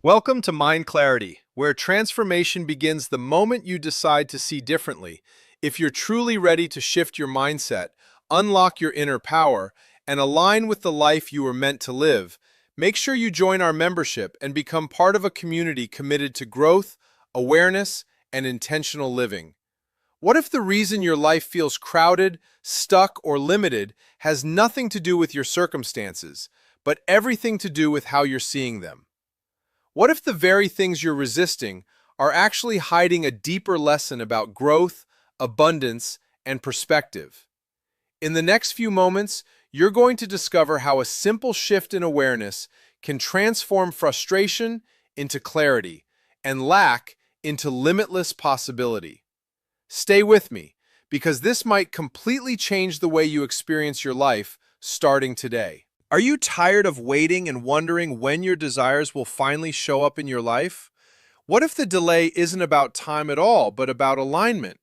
Welcome to Mind Clarity, where transformation begins the moment you decide to see differently. If you're truly ready to shift your mindset, unlock your inner power, and align with the life you were meant to live, make sure you join our membership and become part of a community committed to growth, awareness, and intentional living. What if the reason your life feels crowded, stuck, or limited has nothing to do with your circumstances, but everything to do with how you're seeing them? What if the very things you're resisting are actually hiding a deeper lesson about growth, abundance, and perspective? In the next few moments, you're going to discover how a simple shift in awareness can transform frustration into clarity and lack into limitless possibility. Stay with me, because this might completely change the way you experience your life starting today. Are you tired of waiting and wondering when your desires will finally show up in your life? What if the delay isn't about time at all, but about alignment?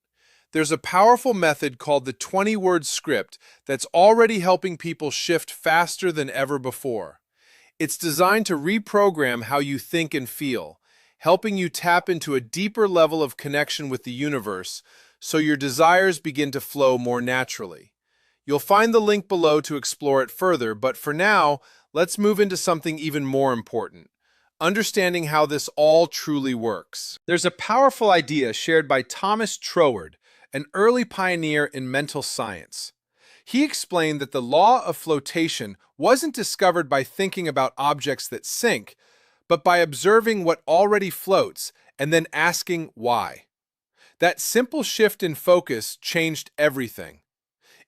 There's a powerful method called the 20-word script that's already helping people shift faster than ever before. It's designed to reprogram how you think and feel, helping you tap into a deeper level of connection with the universe so your desires begin to flow more naturally. You'll find the link below to explore it further, but for now, let's move into something even more important: understanding how this all truly works. There's a powerful idea shared by Thomas Troward, an early pioneer in mental science. He explained that the law of flotation wasn't discovered by thinking about objects that sink, but by observing what already floats and then asking why. That simple shift in focus changed everything.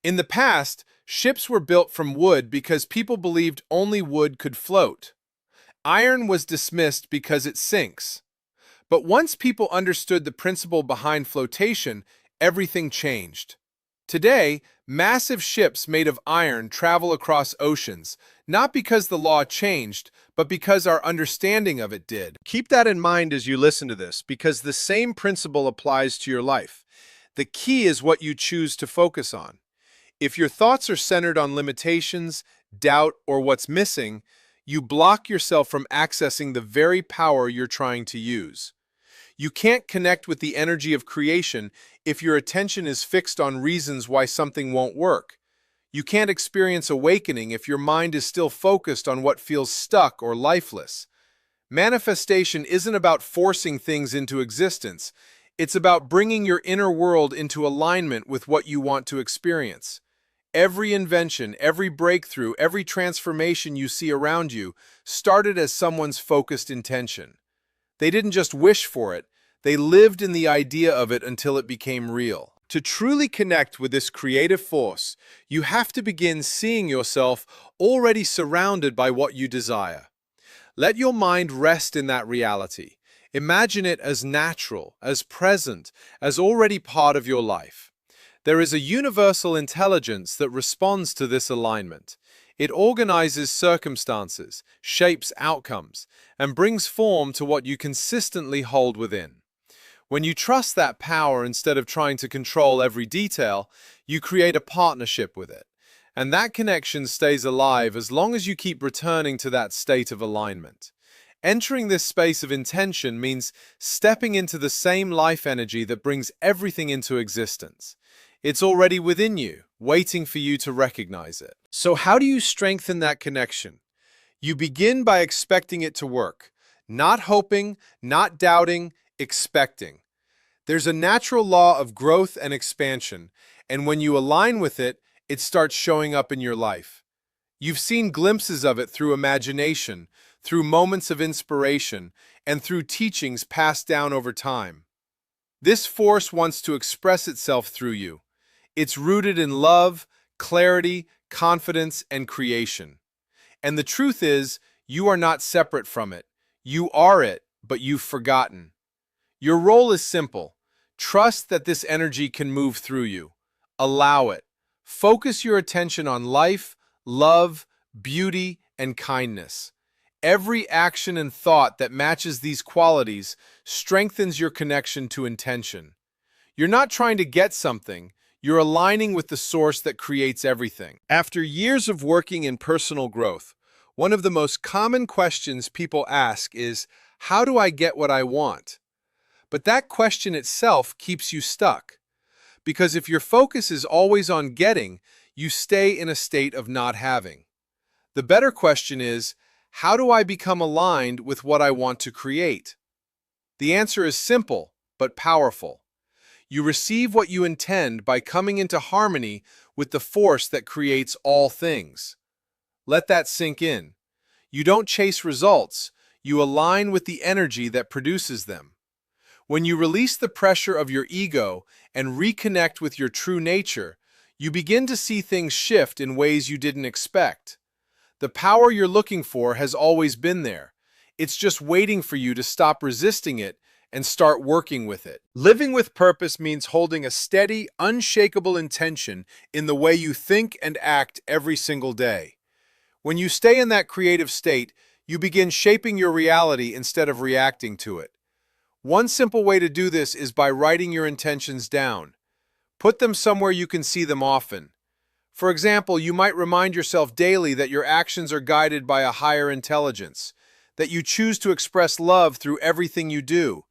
In the past, ships were built from wood because people believed only wood could float. Iron was dismissed because it sinks. But once people understood the principle behind flotation, everything changed. Today, massive ships made of iron travel across oceans, not because the law changed, but because our understanding of it did. Keep that in mind as you listen to this, because the same principle applies to your life. The key is what you choose to focus on. If your thoughts are centered on limitations, doubt, or what's missing, you block yourself from accessing the very power you're trying to use. You can't connect with the energy of creation if your attention is fixed on reasons why something won't work. You can't experience awakening if your mind is still focused on what feels stuck or lifeless. Manifestation isn't about forcing things into existence. It's about bringing your inner world into alignment with what you want to experience. Every invention, every breakthrough, every transformation you see around you started as someone's focused intention. They didn't just wish for it, they lived in the idea of it until it became real. To truly connect with this creative force, you have to begin seeing yourself already surrounded by what you desire. Let your mind rest in that reality. Imagine it as natural, as present, as already part of your life. There is a universal intelligence that responds to this alignment. It organizes circumstances, shapes outcomes, and brings form to what you consistently hold within. When you trust that power instead of trying to control every detail, you create a partnership with it. And that connection stays alive as long as you keep returning to that state of alignment. Entering this space of intention means stepping into the same life energy that brings everything into existence. It's already within you, waiting for you to recognize it. So how do you strengthen that connection? You begin by expecting it to work. Not hoping, not doubting, expecting. There's a natural law of growth and expansion, and when you align with it, it starts showing up in your life. You've seen glimpses of it through imagination, through moments of inspiration, and through teachings passed down over time. This force wants to express itself through you. It's rooted in love, clarity, confidence, and creation. And the truth is, you are not separate from it. You are it, but you've forgotten. Your role is simple. Trust that this energy can move through you. Allow it. Focus your attention on life, love, beauty, and kindness. Every action and thought that matches these qualities strengthens your connection to intention. You're not trying to get something. You're aligning with the source that creates everything. After years of working in personal growth, one of the most common questions people ask is, How do I get what I want? But that question itself keeps you stuck. Because if your focus is always on getting, you stay in a state of not having. The better question is, how do I become aligned with what I want to create? The answer is simple, but powerful. You receive what you intend by coming into harmony with the force that creates all things. Let that sink in. You don't chase results, you align with the energy that produces them. When you release the pressure of your ego and reconnect with your true nature, you begin to see things shift in ways you didn't expect. The power you're looking for has always been there. It's just waiting for you to stop resisting it and start working with it. Living with purpose means holding a steady, unshakable intention in the way you think and act every single day. When you stay in that creative state, you begin shaping your reality instead of reacting to it. One simple way to do this is by writing your intentions down. Put them somewhere you can see them often. For example, you might remind yourself daily that your actions are guided by a higher intelligence, that you choose to express love through everything you do,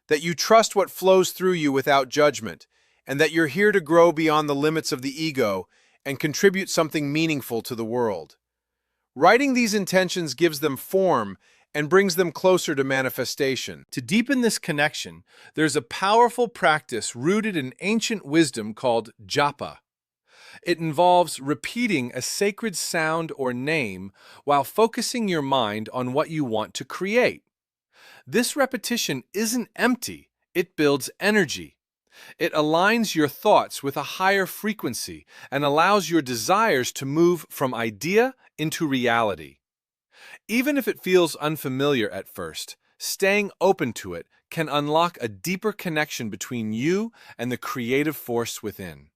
that you trust what flows through you without judgment, and that you're here to grow beyond the limits of the ego and contribute something meaningful to the world. Writing these intentions gives them form and brings them closer to manifestation. To deepen this connection, there's a powerful practice rooted in ancient wisdom called japa. It involves repeating a sacred sound or name while focusing your mind on what you want to create. This repetition isn't empty, it builds energy. It aligns your thoughts with a higher frequency and allows your desires to move from idea into reality. Even if it feels unfamiliar at first, staying open to it can unlock a deeper connection between you and the creative force within.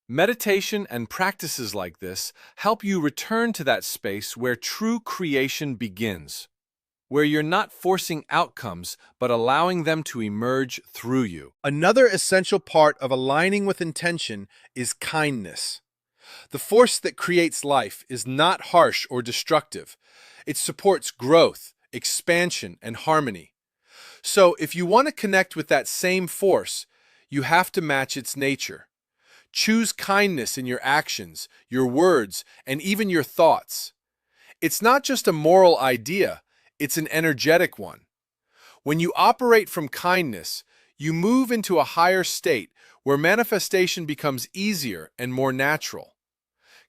Meditation and practices like this help you return to that space where true creation begins, where you're not forcing outcomes but allowing them to emerge through you. Another essential part of aligning with intention is kindness. The force that creates life is not harsh or destructive. It supports growth, expansion, and harmony. So, if you want to connect with that same force, you have to match its nature. Choose kindness in your actions, your words, and even your thoughts. It's not just a moral idea, it's an energetic one. When you operate from kindness, you move into a higher state where manifestation becomes easier and more natural.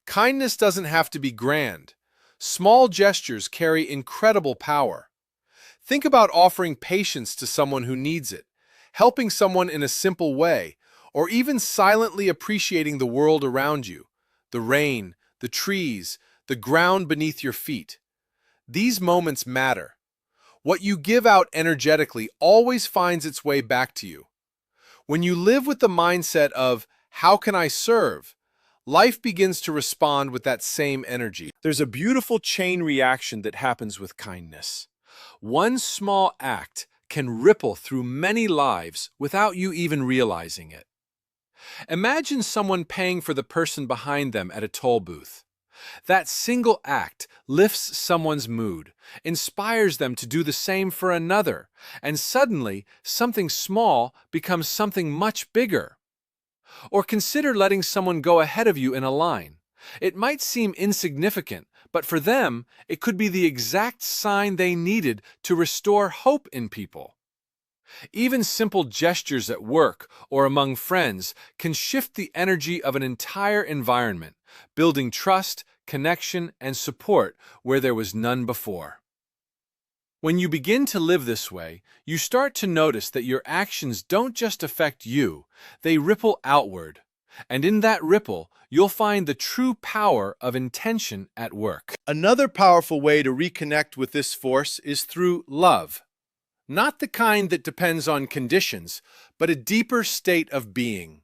Kindness doesn't have to be grand. Small gestures carry incredible power. Think about offering patience to someone who needs it, helping someone in a simple way, or even silently appreciating the world around you, the rain, the trees, the ground beneath your feet. These moments matter. What you give out energetically always finds its way back to you. When you live with the mindset of, how can I serve? Life begins to respond with that same energy. There's a beautiful chain reaction that happens with kindness. One small act can ripple through many lives without you even realizing it. Imagine someone paying for the person behind them at a toll booth. That single act lifts someone's mood, inspires them to do the same for another, and suddenly something small becomes something much bigger. Or consider letting someone go ahead of you in a line. It might seem insignificant, but for them, it could be the exact sign they needed to restore hope in people. Even simple gestures at work or among friends can shift the energy of an entire environment, building trust, connection, and support where there was none before. When you begin to live this way, you start to notice that your actions don't just affect you, they ripple outward. And in that ripple, you'll find the true power of intention at work. Another powerful way to reconnect with this force is through love. Not the kind that depends on conditions, but a deeper state of being.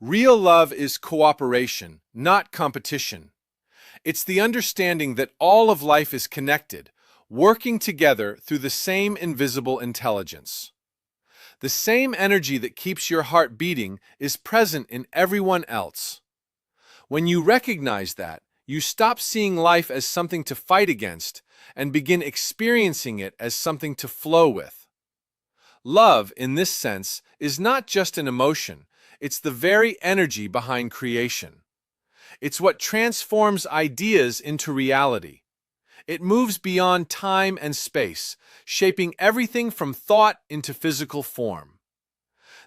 Real love is cooperation, not competition. It's the understanding that all of life is connected, working together through the same invisible intelligence. The same energy that keeps your heart beating is present in everyone else. When you recognize that, you stop seeing life as something to fight against and begin experiencing it as something to flow with. Love, in this sense, is not just an emotion, it's the very energy behind creation. It's what transforms ideas into reality. It moves beyond time and space, shaping everything from thought into physical form.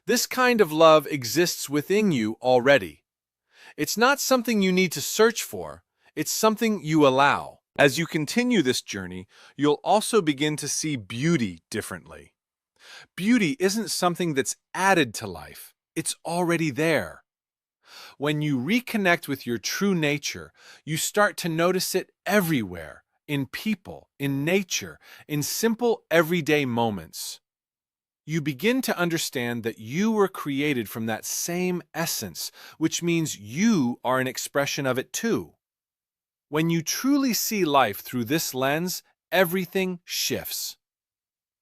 This kind of love exists within you already. It's not something you need to search for, it's something you allow. As you continue this journey, you'll also begin to see beauty differently. Beauty isn't something that's added to life, it's already there. When you reconnect with your true nature, you start to notice it everywhere, in people, in nature, in simple everyday moments. You begin to understand that you were created from that same essence, which means you are an expression of it too. When you truly see life through this lens, everything shifts.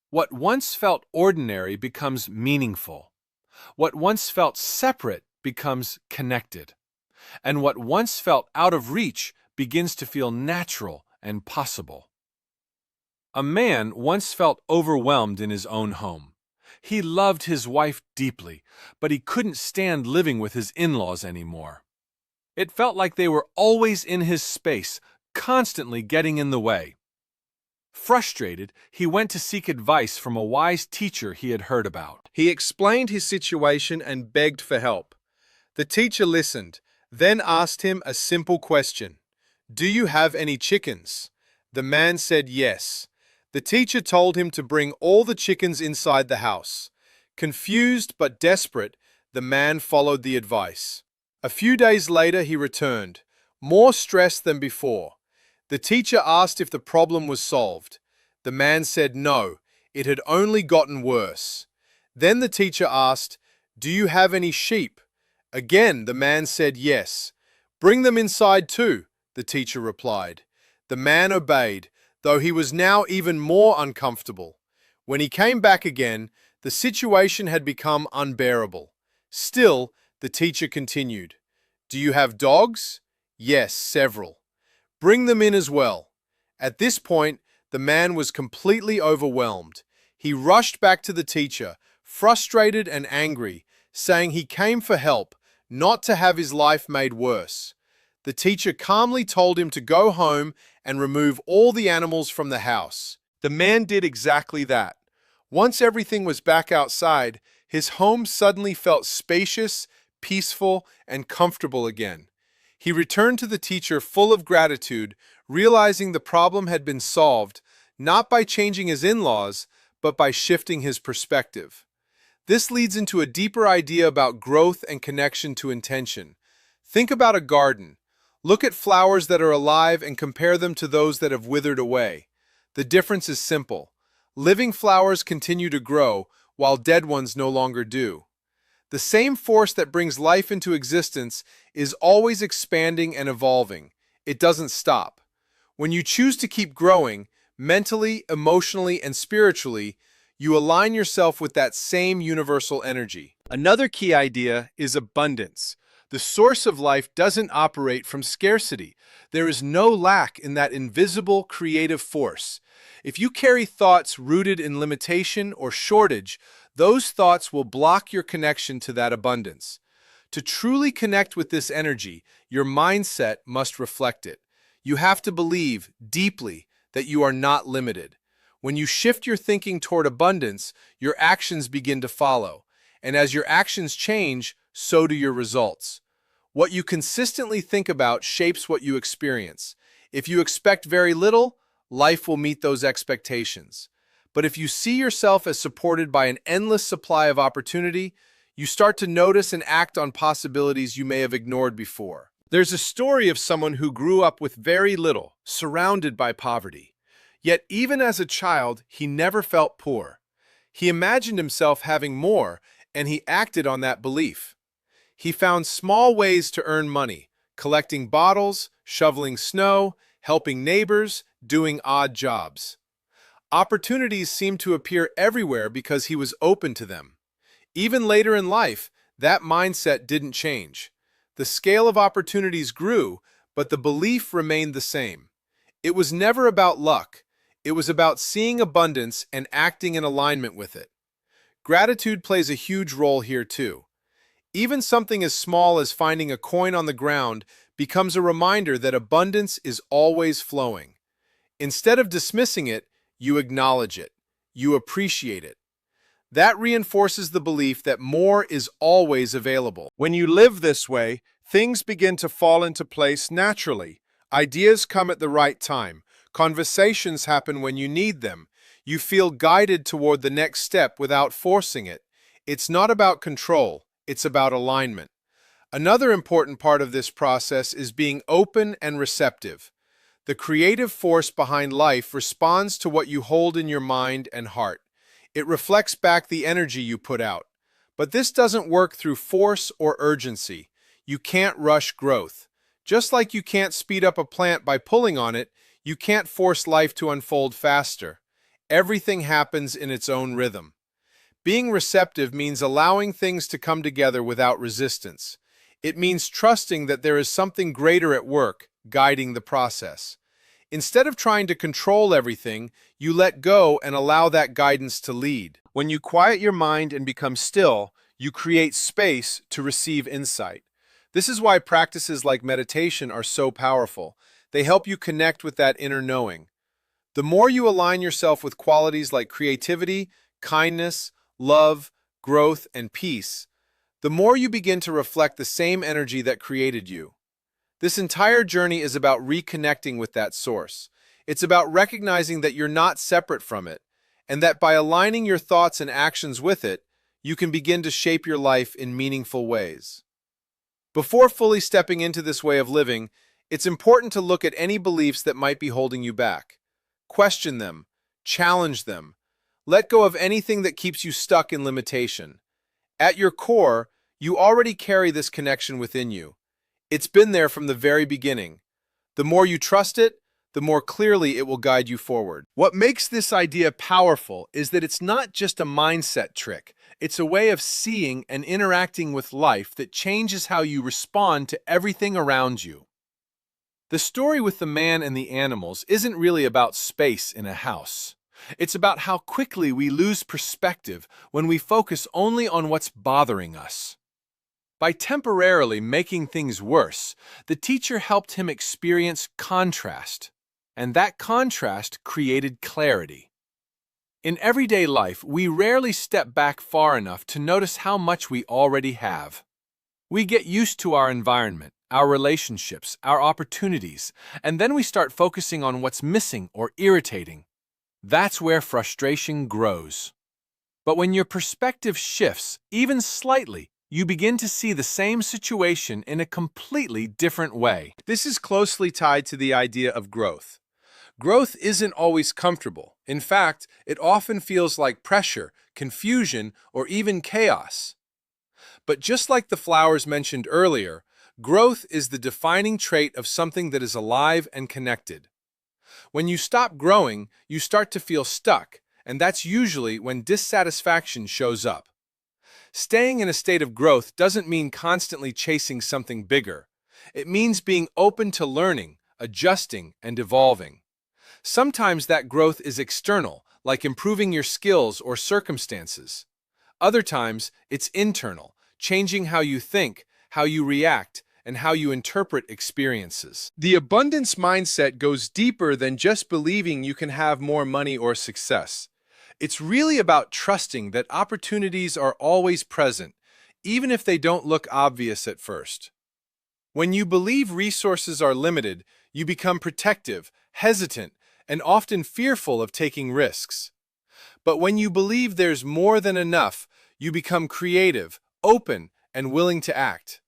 What once felt ordinary becomes meaningful. What once felt separate becomes connected. And what once felt out of reach begins to feel natural and possible. A man once felt overwhelmed in his own home. He loved his wife deeply, but he couldn't stand living with his in-laws anymore. It felt like they were always in his space, constantly getting in the way. Frustrated, he went to seek advice from a wise teacher he had heard about. He explained his situation and begged for help. The teacher listened, then asked him a simple question. "Do you have any chickens?" The man said yes. The teacher told him to bring all the chickens inside the house. Confused but desperate, the man followed the advice. A few days later he returned, more stressed than before. The teacher asked if the problem was solved. The man said no, it had only gotten worse. Then the teacher asked, "Do you have any sheep?" Again the man said yes. "Bring them inside too," the teacher replied. The man obeyed, though he was now even more uncomfortable. When he came back again, the situation had become unbearable. Still, the teacher continued. "Do you have dogs?" "Yes, several." "Bring them in as well." At this point, the man was completely overwhelmed. He rushed back to the teacher, frustrated and angry, saying he came for help, not to have his life made worse. The teacher calmly told him to go home and remove all the animals from the house. The man did exactly that. Once everything was back outside, his home suddenly felt spacious, peaceful, and comfortable again. He returned to the teacher full of gratitude, realizing the problem had been solved, not by changing his in-laws, but by shifting his perspective. This leads into a deeper idea about growth and connection to intention. Think about a garden. Look at flowers that are alive and compare them to those that have withered away. The difference is simple. Living flowers continue to grow, while dead ones no longer do. The same force that brings life into existence is always expanding and evolving. It doesn't stop. When you choose to keep growing, mentally, emotionally, and spiritually, you align yourself with that same universal energy. Another key idea is abundance. The source of life doesn't operate from scarcity. There is no lack in that invisible creative force. If you carry thoughts rooted in limitation or shortage, those thoughts will block your connection to that abundance. To truly connect with this energy, your mindset must reflect it. You have to believe deeply that you are not limited. When you shift your thinking toward abundance, your actions begin to follow. And as your actions change, so do your results. What you consistently think about shapes what you experience. If you expect very little, life will meet those expectations. But if you see yourself as supported by an endless supply of opportunity, you start to notice and act on possibilities you may have ignored before. There's a story of someone who grew up with very little, surrounded by poverty. Yet even as a child, he never felt poor. He imagined himself having more, and he acted on that belief. He found small ways to earn money, collecting bottles, shoveling snow, helping neighbors, doing odd jobs. Opportunities seemed to appear everywhere because he was open to them. Even later in life, that mindset didn't change. The scale of opportunities grew, but the belief remained the same. It was never about luck. It was about seeing abundance and acting in alignment with it. Gratitude plays a huge role here too. Even something as small as finding a coin on the ground becomes a reminder that abundance is always flowing. Instead of dismissing it, you acknowledge it. You appreciate it. That reinforces the belief that more is always available. When you live this way, things begin to fall into place naturally. Ideas come at the right time. Conversations happen when you need them. You feel guided toward the next step without forcing it. It's not about control, it's about alignment. Another important part of this process is being open and receptive. The creative force behind life responds to what you hold in your mind and heart. It reflects back the energy you put out. But this doesn't work through force or urgency. You can't rush growth. Just like you can't speed up a plant by pulling on it, you can't force life to unfold faster. Everything happens in its own rhythm. Being receptive means allowing things to come together without resistance. It means trusting that there is something greater at work, guiding the process. Instead of trying to control everything, you let go and allow that guidance to lead. When you quiet your mind and become still, you create space to receive insight. This is why practices like meditation are so powerful. They help you connect with that inner knowing. The more you align yourself with qualities like creativity, kindness, love, growth, and peace, the more you begin to reflect the same energy that created you. This entire journey is about reconnecting with that source. It's about recognizing that you're not separate from it, and that by aligning your thoughts and actions with it, you can begin to shape your life in meaningful ways. Before fully stepping into this way of living, it's important to look at any beliefs that might be holding you back. Question them, challenge them. Let go of anything that keeps you stuck in limitation. At your core, you already carry this connection within you. It's been there from the very beginning. The more you trust it, the more clearly it will guide you forward. What makes this idea powerful is that it's not just a mindset trick. It's a way of seeing and interacting with life that changes how you respond to everything around you. The story with the man and the animals isn't really about space in a house. It's about how quickly we lose perspective when we focus only on what's bothering us. By temporarily making things worse, the teacher helped him experience contrast, and that contrast created clarity. In everyday life, we rarely step back far enough to notice how much we already have. We get used to our environment, our relationships, our opportunities, and then we start focusing on what's missing or irritating. That's where frustration grows. But when your perspective shifts, even slightly, you begin to see the same situation in a completely different way. This is closely tied to the idea of growth. Growth isn't always comfortable. In fact, it often feels like pressure, confusion, or even chaos. But just like the flowers mentioned earlier, growth is the defining trait of something that is alive and connected. When you stop growing, you start to feel stuck, and that's usually when dissatisfaction shows up. Staying in a state of growth doesn't mean constantly chasing something bigger. It means being open to learning, adjusting, and evolving. Sometimes that growth is external, like improving your skills or circumstances. Other times, it's internal, changing how you think, how you react, and how you interpret experiences. The abundance mindset goes deeper than just believing you can have more money or success. It's really about trusting that opportunities are always present, even if they don't look obvious at first. When you believe resources are limited, you become protective, hesitant, and often fearful of taking risks. But when you believe there's more than enough, you become creative, open, and willing to act.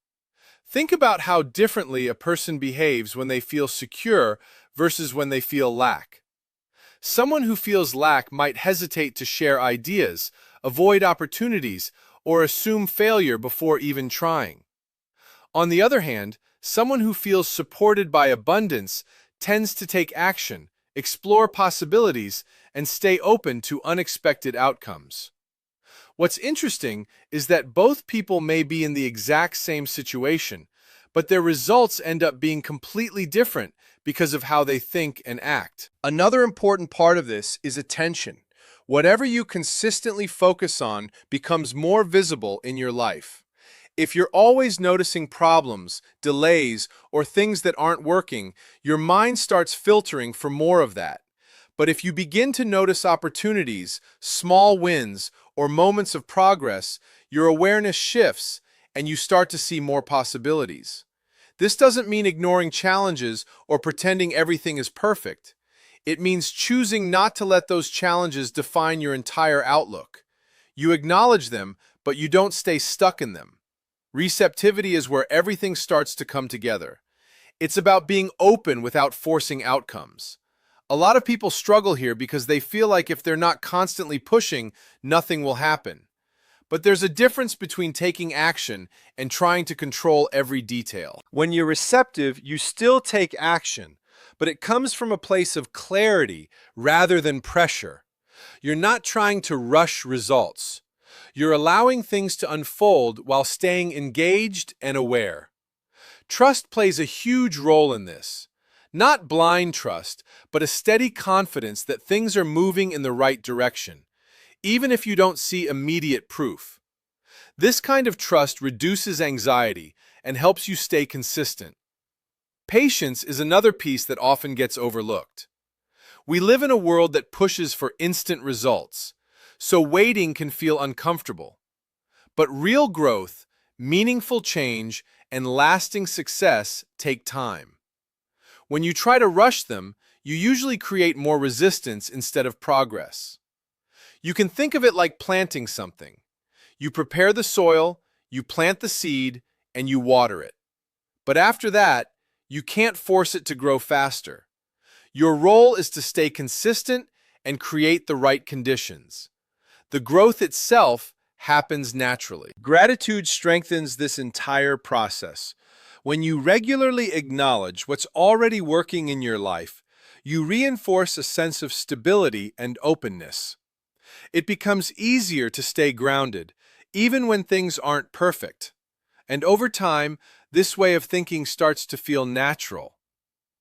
Think about how differently a person behaves when they feel secure versus when they feel lack. Someone who feels lack might hesitate to share ideas, avoid opportunities, or assume failure before even trying. On the other hand, someone who feels supported by abundance tends to take action, explore possibilities, and stay open to unexpected outcomes. What's interesting is that both people may be in the exact same situation, but their results end up being completely different because of how they think and act. Another important part of this is attention. Whatever you consistently focus on becomes more visible in your life. If you're always noticing problems, delays, or things that aren't working, your mind starts filtering for more of that. But if you begin to notice opportunities, small wins, or moments of progress, your awareness shifts and you start to see more possibilities. This doesn't mean ignoring challenges or pretending everything is perfect. It means choosing not to let those challenges define your entire outlook. You acknowledge them, but you don't stay stuck in them. Receptivity is where everything starts to come together. It's about being open without forcing outcomes. A lot of people struggle here because they feel like if they're not constantly pushing, nothing will happen. But there's a difference between taking action and trying to control every detail. When you're receptive, you still take action, but it comes from a place of clarity rather than pressure. You're not trying to rush results. You're allowing things to unfold while staying engaged and aware. Trust plays a huge role in this. Not blind trust, but a steady confidence that things are moving in the right direction, even if you don't see immediate proof. This kind of trust reduces anxiety and helps you stay consistent. Patience is another piece that often gets overlooked. We live in a world that pushes for instant results, so waiting can feel uncomfortable. But real growth, meaningful change, and lasting success take time. When you try to rush them, you usually create more resistance instead of progress. You can think of it like planting something. You prepare the soil, you plant the seed, and you water it. But after that, you can't force it to grow faster. Your role is to stay consistent and create the right conditions. The growth itself happens naturally. Gratitude strengthens this entire process. When you regularly acknowledge what's already working in your life, you reinforce a sense of stability and openness. It becomes easier to stay grounded, even when things aren't perfect. And over time, this way of thinking starts to feel natural.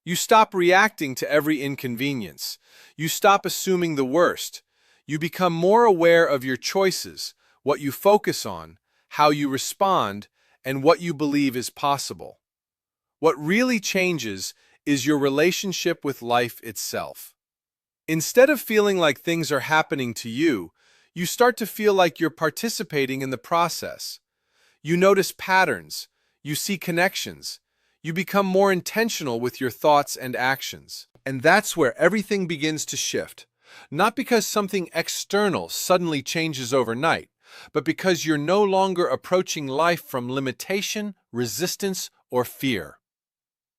You stop reacting to every inconvenience. You stop assuming the worst. You become more aware of your choices, what you focus on, how you respond, and what you believe is possible. What really changes is your relationship with life itself. Instead of feeling like things are happening to you, you start to feel like you're participating in the process. You notice patterns, you see connections, you become more intentional with your thoughts and actions. And that's where everything begins to shift. Not because something external suddenly changes overnight, but because you're no longer approaching life from limitation, resistance, or fear.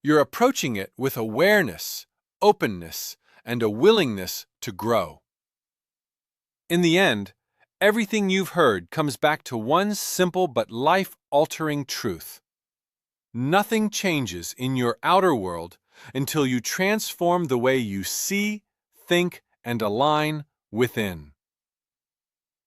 You're approaching it with awareness, openness, and a willingness to grow. In the end, everything you've heard comes back to one simple but life-altering truth. Nothing changes in your outer world until you transform the way you see, think, and align within.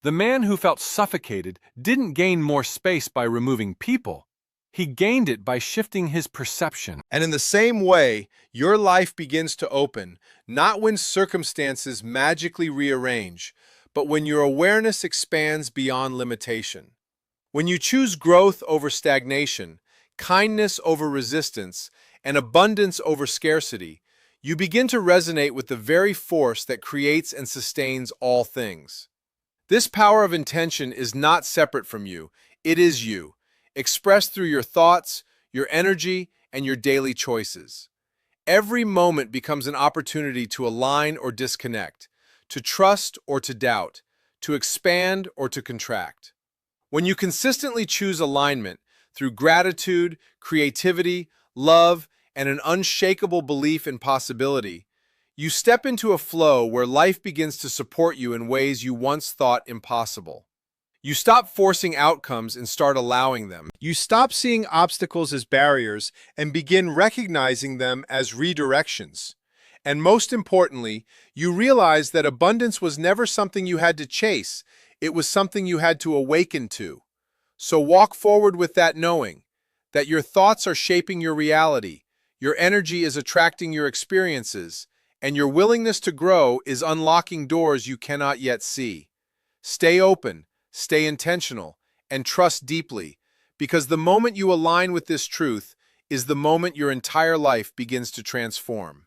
The man who felt suffocated didn't gain more space by removing people. He gained it by shifting his perception. And in the same way, your life begins to open, not when circumstances magically rearrange, but when your awareness expands beyond limitation. When you choose growth over stagnation, kindness over resistance, and abundance over scarcity, you begin to resonate with the very force that creates and sustains all things. This power of intention is not separate from you, it is you, expressed through your thoughts, your energy, and your daily choices. Every moment becomes an opportunity to align or disconnect, to trust or to doubt, to expand or to contract. When you consistently choose alignment through gratitude, creativity, love, and an unshakable belief in possibility, you step into a flow where life begins to support you in ways you once thought impossible. You stop forcing outcomes and start allowing them. You stop seeing obstacles as barriers and begin recognizing them as redirections. And most importantly, you realize that abundance was never something you had to chase, it was something you had to awaken to. So walk forward with that knowing that your thoughts are shaping your reality, Your energy is attracting your experiences, and your willingness to grow is unlocking doors you cannot yet see. Stay open, stay intentional, and trust deeply, because the moment you align with this truth is the moment your entire life begins to transform.